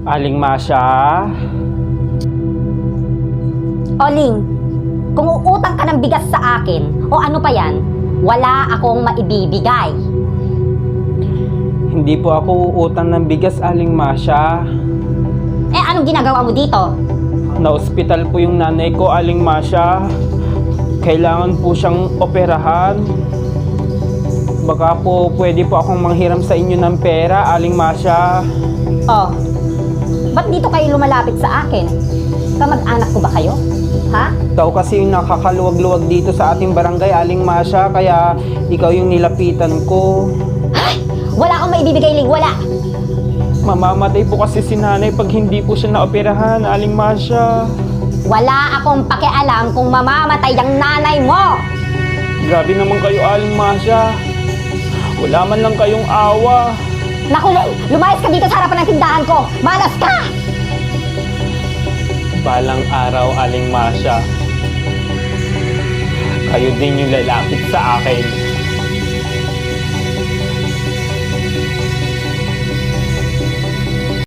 Aling Masya? Oling, kung uutang ka ng bigas sa akin o ano pa yan, wala akong maibibigay. Hindi po ako uutang ng bigas, Aling Masya. Eh anong ginagawa mo dito? Na-ospital po yung nanay ko, Aling Masya. Kailangan po siyang operahan. Baka po pwede po akong manghiram sa inyo ng pera, Aling Masya. Oh, ba't dito kayo lumalapit sa akin? Kamag-anak ko ba kayo? Ha? Ikaw kasi yung nakakaluwag-luwag dito sa ating barangay, Aling Masya, kaya ikaw yung nilapitan ko. Ay! Wala akong maibibigay, Ling, wala! Mamamatay po kasi si nanay pag hindi po siya naoperahan, Aling Masya. Wala akong pakialam kung mamamatay ang nanay mo! Grabe naman kayo, Aling Masya. Wala man lang kayong awa. Naku, Ling, lumayas ka dito sa harapan ng tindahan ko! Malas ka! Balang araw, Aling Masya. Kayo din yung lalapit sa akin.